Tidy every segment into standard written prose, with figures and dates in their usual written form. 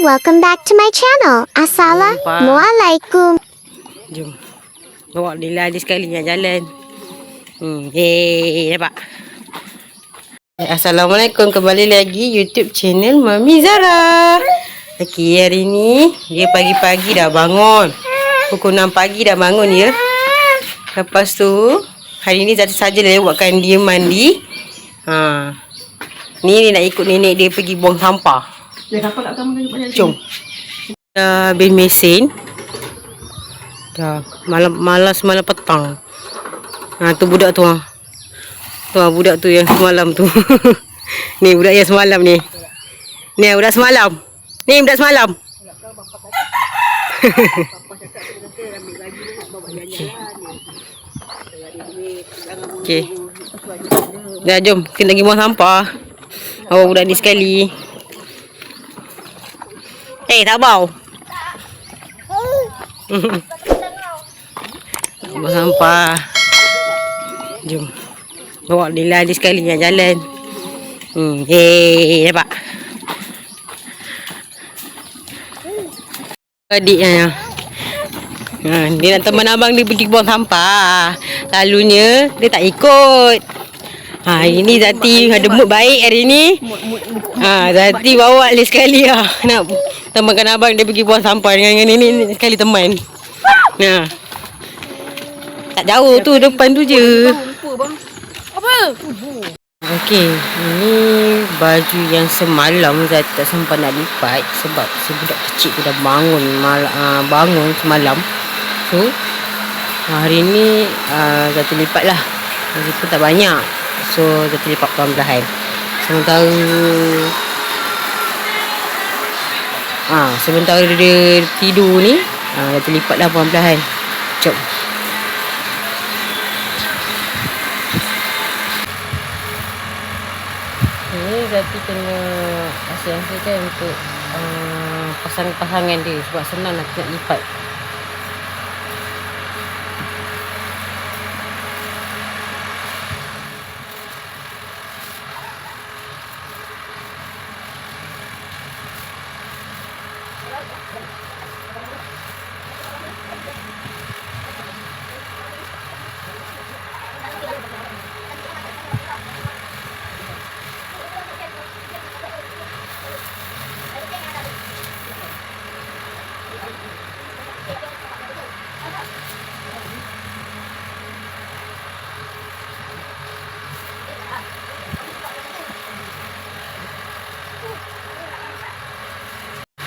welcome back to my channel. Assalamualaikum. Jom. Bawa dia lari sekali nak jalan. Nampak? Assalamualaikum, kembali lagi YouTube channel Mami Zara. Okey, hari ni dia pagi-pagi dah bangun. Pukul 6 pagi dah bangun ya. Lepas tu hari ni saja lewatkan dia mandi. Ni nak ikut nenek dia pergi buang sampah. Jom. Dah habis mesin. Dah malas malam petang. Tu budak tu. Budak tu yang semalam tu. Ni budak yang semalam ni. Ni budak semalam. Ni budak semalam. Okey. Dah jom kena pergi buang sampah. Awak budak ni sekali. Tak bau. Buang sampah. Jom. Bawa dia lari sekali nak jalan. Nampak? Adiknya. Dia nak teman abang dia pergi buang sampah. Lalunya dia tak ikut. Hari ni Zati ada mood baik hari ni. Zati bawa dia sekali lah. Nak temankan abang dia pergi buang sampah dengan nenek sekali teman. Tak jauh tu, depan tu je. Apa? Okey, ini baju yang semalam Zati tak sempat nak lipat sebab budak kecil tu dah bangun semalam. So hari ni Zati lipat lah. Baju pun tak banyak. So Zati lipat perlahan-lahan. Sementara dia tidur ni, Zati lipat lah perlahan-lahan. Jom. Ini Zati kena asyik-asyikkan untuk pasangan dia sebab senang nak lipat.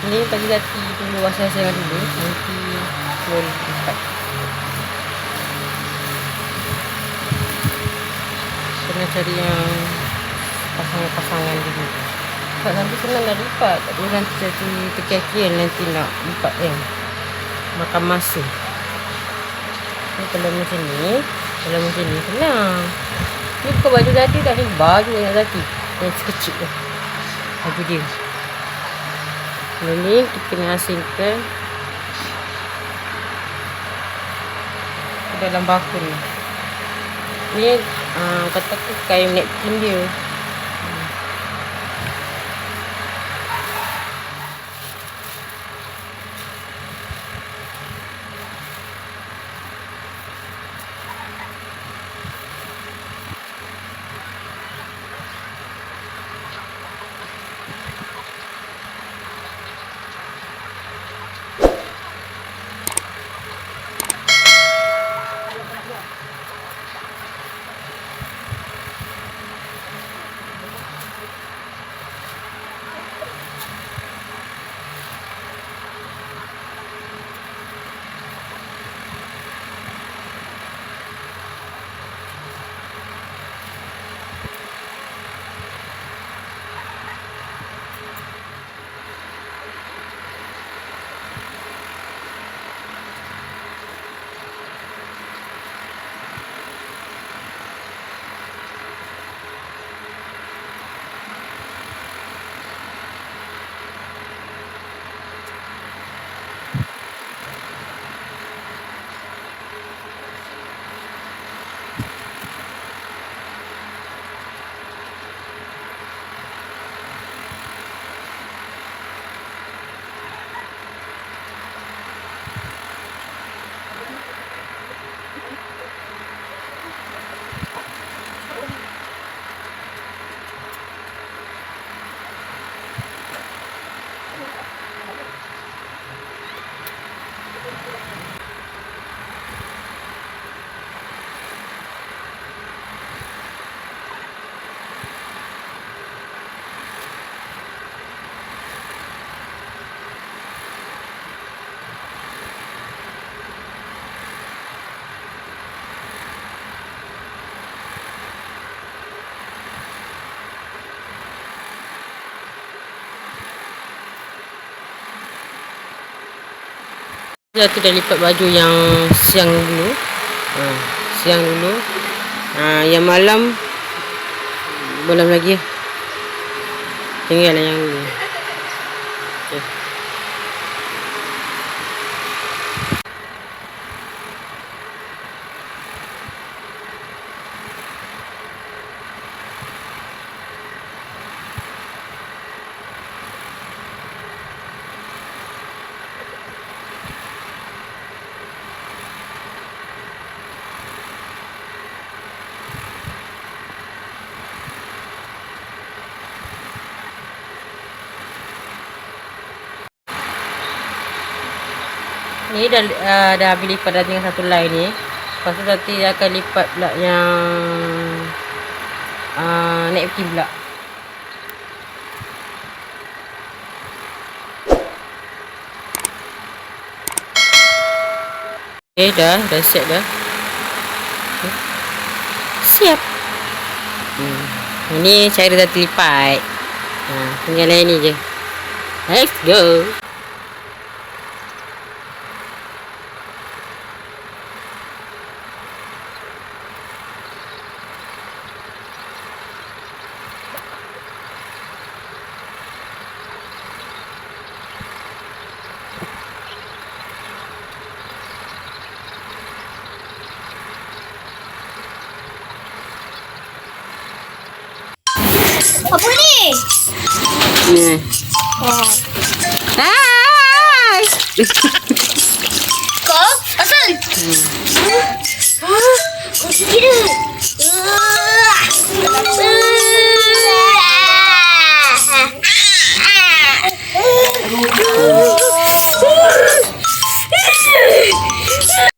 Ini bagi Zati tunggu wasiat-wasiat dulu. Nanti boleh lipat. Kena cari yang pasangan-pasangan dulu. Sebab nanti senang dah lipat. Tak boleh nanti Zati terkira-kira nanti nak lipat kan. Makan masa. Ni kalau macam ni. Kalau macam ni senang. Ni bukan baju Zati dah. Ni baju yang Zati. Yang sekecil tu. Baju dia. Ini kita kena asingkan ke dalam bakul ni. Ni katakan kain napkin dia. Aku dah lipat baju yang siang dulu. Siang dulu. Yang malam belum lagi. Tinggal yang dulu. Okay. Ni dah habis lipat, dah tinggal satu line ni. Lepas tu nanti dia akan lipat pula yang napkin pula. Okay, dah siap dah. Okay. Siap. Ini cara dah terlipat. Tinggal lain ni je. Let's go. Apa ni? Ni. Hai. Kau? Asal? Kau sendiri.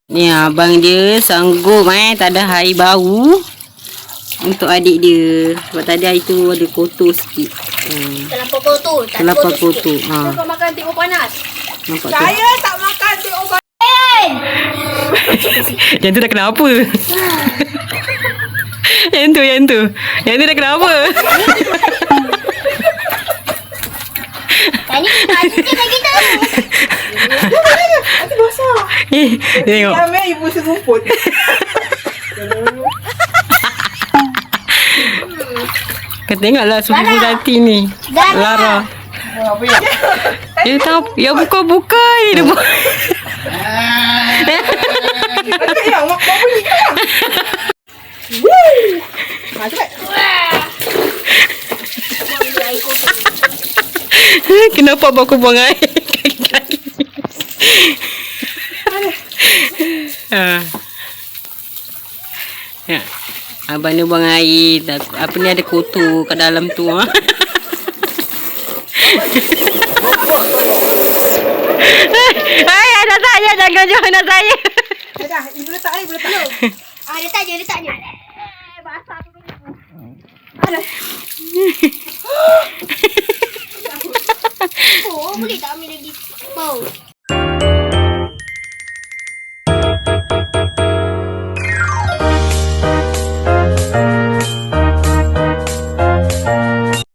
Ni abang dia sanggup tak ada air bau untuk adik dia. Sebab tadi air tu ada kotor sikit. Terlampau kotor. Terlampau kotor. Kau makan teh panas. Nampak tu? Saya tak makan teh panas. Yang tu dah kenapa? Yang tu dah kenapa? Tadi kita kita. Nanti basah. Tengok. Ambil ibu serumput. Kau tengoklah sepupu Tati ni. Lara. Apa ya? Dia tahu. Ya buka-buka ni dia buat. Ada yang mak bunyi kan? Cepat. Kenapa abang aku buang air? Ya. Abang ni buang air. Apa ni ada kotor kat dalam tu. Hai, nak saya jangan join nak saya. Dah, ibu letak air, boleh peluk. Letak je. Basah tu. Oh, boleh tak ambil lagi bau?